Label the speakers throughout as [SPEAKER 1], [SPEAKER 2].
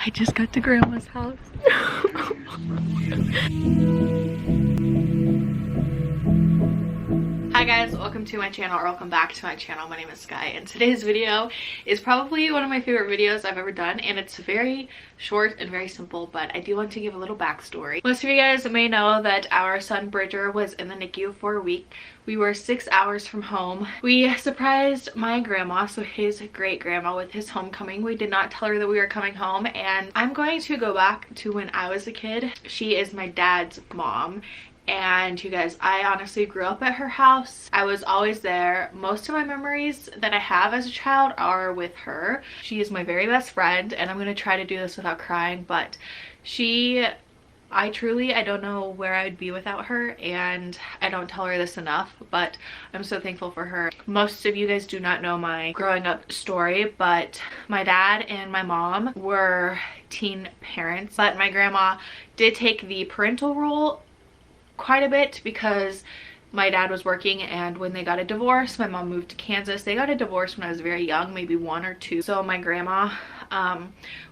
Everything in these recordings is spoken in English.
[SPEAKER 1] I just got to grandma's house. Hi guys, welcome to my channel, or welcome back to my channel. My name is Sky, and today's video is probably one of my favorite videos I've ever done, and it's very short and very simple, but I do want to give a little backstory. Most of you guys may know that our son Bridger was in the Nicu for a week. We were 6 hours from home. We surprised my grandma, so his great grandma, with his homecoming. We did not tell her that we were coming home, and I'm going to go back to when I was a kid. She is my dad's mom. And you guys, I honestly grew up at her house. I was always there. Most of my memories that I have as a child are with her. She is my very best friend, and I'm gonna try to do this without crying, but I don't know where I'd be without her, and I don't tell her this enough, but I'm so thankful for her. Most of you guys do not know my growing up story, but my dad and my mom were teen parents, but my grandma did take the parental role quite a bit because my dad was working, and when they got a divorce, my mom moved to Kansas. They got a divorce when I was very young, maybe 1 or 2. So my grandma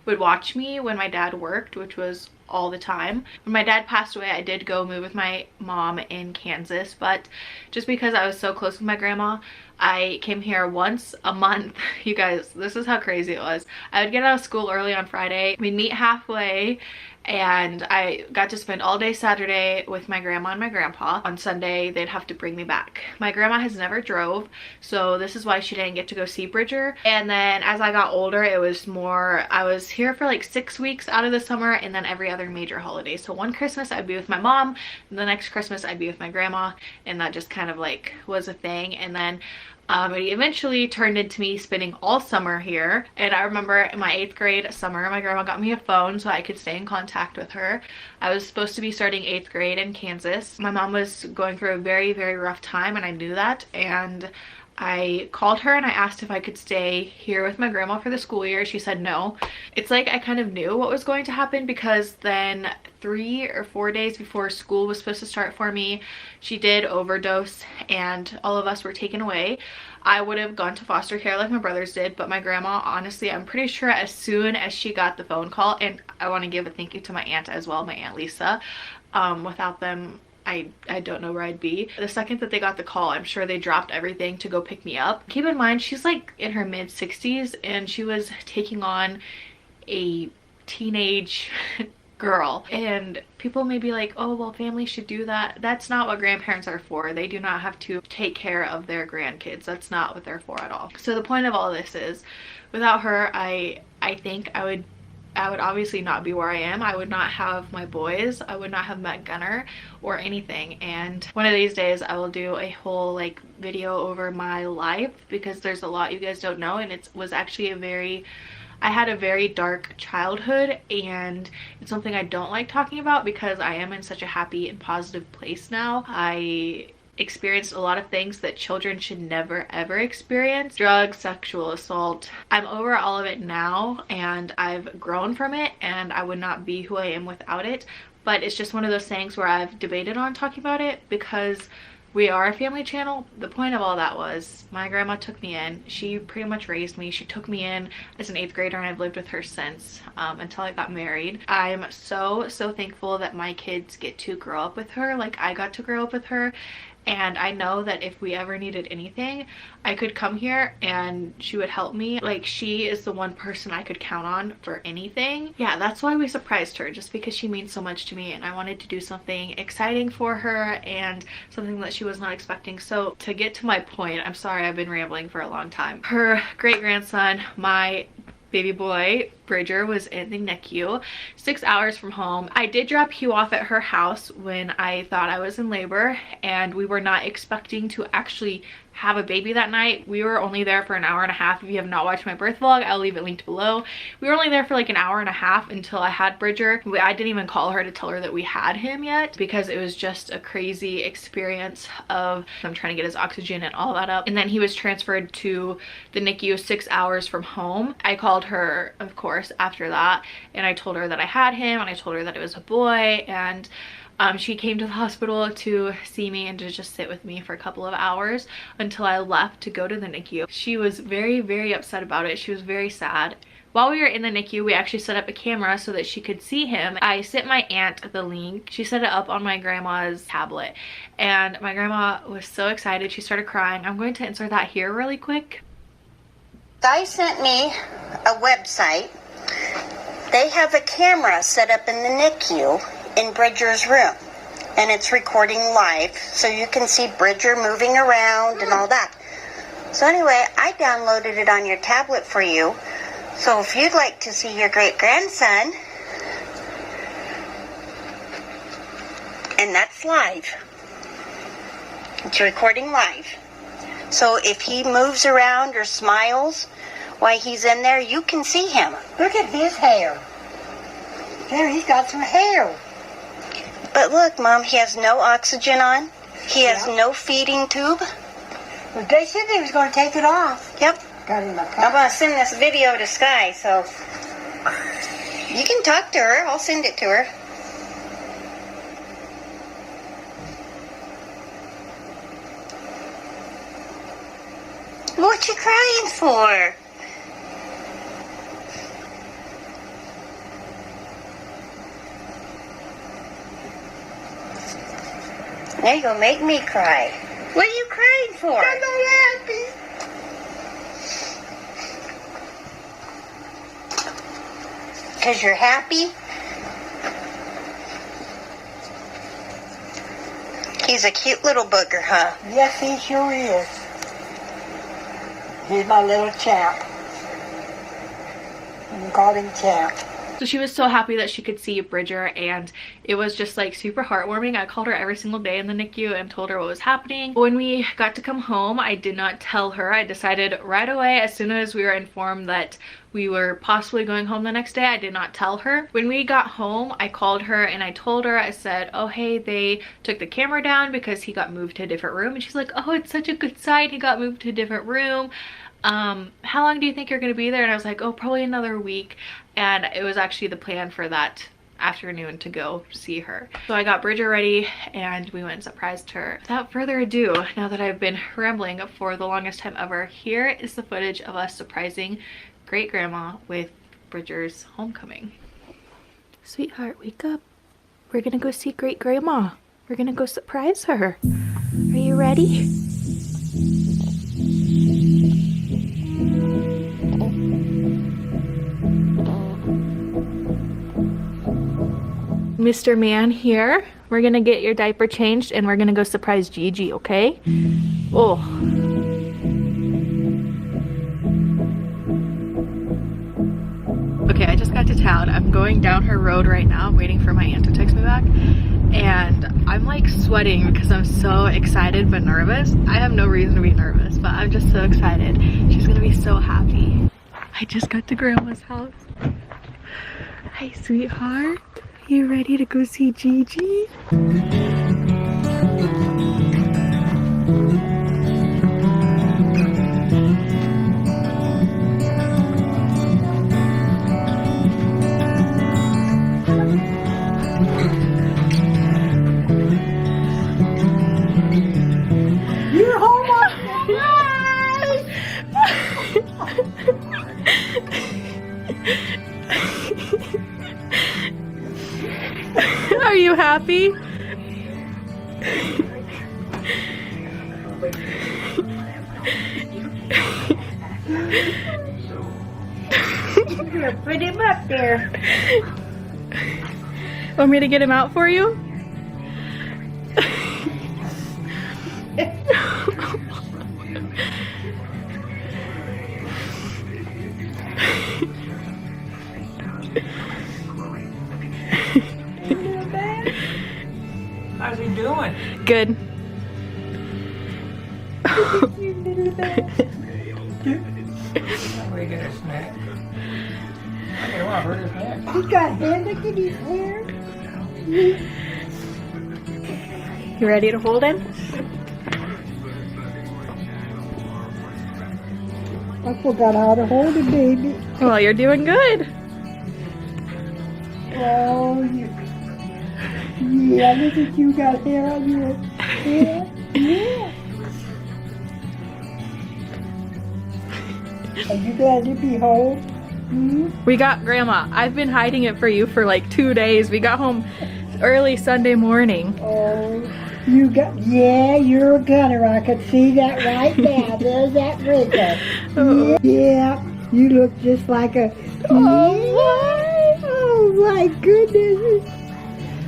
[SPEAKER 1] would watch me when my dad worked, which was all the time. When my dad passed away, I did go move with my mom in Kansas, but just because I was so close with my grandma, I came here once a month. You guys, this is how crazy it was. I would get out of school early on Friday, we'd meet halfway, and I got to spend all day Saturday with my grandma and my grandpa. On Sunday, they'd have to bring me back. My grandma has never drove, so this is why she didn't get to go see Bridger. And then as I got older, it was more, I was here for like 6 weeks out of the summer, and then every other major holiday. So one Christmas I'd be with my mom, and the next Christmas I'd be with my grandma, and that just kind of like was a thing. And then it eventually turned into me spending all summer here. And I remember in my 8th grade summer, my grandma got me a phone so I could stay in contact with her. I was supposed to be starting 8th grade in Kansas. My mom was going through a very, very rough time, and I knew that. And I called her and I asked if I could stay here with my grandma for the school year. She said no. It's like I kind of knew what was going to happen, because then 3 or 4 days before school was supposed to start for me, she did overdose and all of us were taken away. I would have gone to foster care like my brothers did, but my grandma, honestly, I'm pretty sure as soon as she got the phone call, and I want to give a thank you to my aunt as well, my Aunt Lisa. Without them, I don't know where I'd be. The second that they got the call, I'm sure they dropped everything to go pick me up. Keep in mind, she's like in her mid 60s, and she was taking on a teenage girl, and people may be like, oh well, family should do that. That's not what grandparents are for. They do not have to take care of their grandkids. That's not what they're for at all. So the point of all this is, without her, I think I would obviously not be where I am. I would not have my boys. I would not have met Gunner or anything. And one of these days I will do a whole like video over my life, because there's a lot you guys don't know, and it was actually I had a very dark childhood, and it's something I don't like talking about because I am in such a happy and positive place now. I experienced a lot of things that children should never ever experience. Drugs, sexual assault. I'm over all of it now, and I've grown from it, and I would not be who I am without it. But it's just one of those things where I've debated on talking about it, because we are a family channel. The point of all that was, my grandma took me in. She pretty much raised me. She took me in as an 8th grader, and I've lived with her since, until I got married. I'm so thankful that my kids get to grow up with her like I got to grow up with her. And I know that if we ever needed anything, I could come here and she would help me. Like, she is the one person I could count on for anything. Yeah, that's why we surprised her, just because she means so much to me, and I wanted to do something exciting for her and something that she was not expecting. So to get to my point, I'm sorry I've been rambling for a long time. Her great-grandson, my baby boy Bridger, was in the NICU, 6 hours from home. I did drop Hugh off at her house when I thought I was in labor, and we were not expecting to actually have a baby that night. We were only there for an hour and a half. If you have not watched my birth vlog, I'll leave it linked below. We were only there for like an hour and a half until I had Bridger. I didn't even call her to tell her that we had him yet, because it was just a crazy experience of him trying to get his oxygen and all that up. And then he was transferred to the NICU 6 hours from home. I called her, of course, after that, and I told her that I had him, and I told her that it was a boy, and she came to the hospital to see me and to just sit with me for a couple of hours until I left to go to the NICU. She was very, very upset about it. She was very sad. while we were in the NICU, we actually set up a camera so that she could see him. I sent my aunt the link. She set it up on my grandma's tablet, and my grandma was so excited. She started crying. I'm going to insert that here really quick.
[SPEAKER 2] Guy sent me a website. They have a camera set up in the NICU in Bridger's room, and it's recording live, so you can see Bridger moving around and all that. So anyway, I downloaded it on your tablet for you. So if you'd like to see your great-grandson, and that's live. It's recording live. So if he moves around or smiles while he's in there, you can see him.
[SPEAKER 3] Look at his hair. There, he's got some hair.
[SPEAKER 2] But look, Mom, he has no oxygen on. He has no feeding tube.
[SPEAKER 3] Well, they said they was going to take it off.
[SPEAKER 2] Yep.
[SPEAKER 3] Got in my
[SPEAKER 2] I'm
[SPEAKER 3] car.
[SPEAKER 2] going to send this video to Sky, so you can talk to her. I'll send it to her. What you crying for? Now you're gonna make me cry. What are you crying for?
[SPEAKER 3] I'm not happy.
[SPEAKER 2] Because you're happy? He's a cute little booger, huh?
[SPEAKER 3] Yes, he sure is. He's my little champ. You can call him Champ.
[SPEAKER 1] So she was so happy that she could see Bridger, and it was just like super heartwarming. I called her every single day in the NICU and told her what was happening. When we got to come home, I did not tell her. I decided right away, as soon as we were informed that we were possibly going home the next day, I did not tell her. When we got home, I called her and I told her, I said, oh hey, they took the camera down because he got moved to a different room. And she's like, oh, it's such a good sign, he got moved to a different room. How long do you think you're gonna be there? And I was like, oh, probably another week. And it was actually the plan for that afternoon to go see her. So I got Bridger ready and we went and surprised her. Without further ado, now that I've been rambling for the longest time ever, here is the footage of us surprising great grandma with Bridger's homecoming. Sweetheart, wake up. We're gonna go see great grandma. We're gonna go surprise her. Are you ready? Mr. Man here. We're gonna get your diaper changed and we're gonna go surprise Gigi, okay? Oh. Okay, I just got to town. I'm going down her road right now. I'm waiting for my aunt to text me back. And I'm like sweating because I'm so excited but nervous. I have no reason to be nervous, but I'm just so excited. She's gonna be so happy. I just got to grandma's house. Hi, sweetheart. You ready to go see Gigi?
[SPEAKER 3] You're home on
[SPEAKER 1] Are you happy?
[SPEAKER 3] You're gonna put him up there.
[SPEAKER 1] Want me to get him out for you?
[SPEAKER 3] How's he doing?
[SPEAKER 1] Good.
[SPEAKER 3] You little bad. We get a snack. I don't want to hurt his neck. He's got hair. Look at his hair.
[SPEAKER 1] You ready to hold him?
[SPEAKER 3] I forgot how to hold it, baby.
[SPEAKER 1] Well, you're doing good.
[SPEAKER 3] Oh, yeah, look at you got hair on your head. Yeah. Are you glad to be home?
[SPEAKER 1] We got Grandma. I've been hiding it for you for like 2 days. We got home early Sunday morning.
[SPEAKER 3] Oh, you got, yeah, you're a gunner. I could see that right now. There's that wrinkle. Yeah, you look just like a, oh my goodness.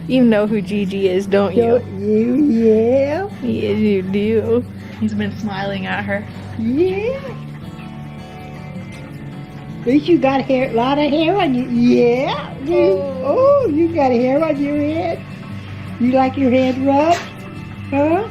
[SPEAKER 1] You know who Gigi is, don't you?
[SPEAKER 3] Don't you, yeah.
[SPEAKER 1] Yes, you do. He's been smiling at her.
[SPEAKER 3] Yeah. At least you got hair, a lot of hair on you. Yeah. Oh, you got hair on your head. You like your head rubbed? Huh?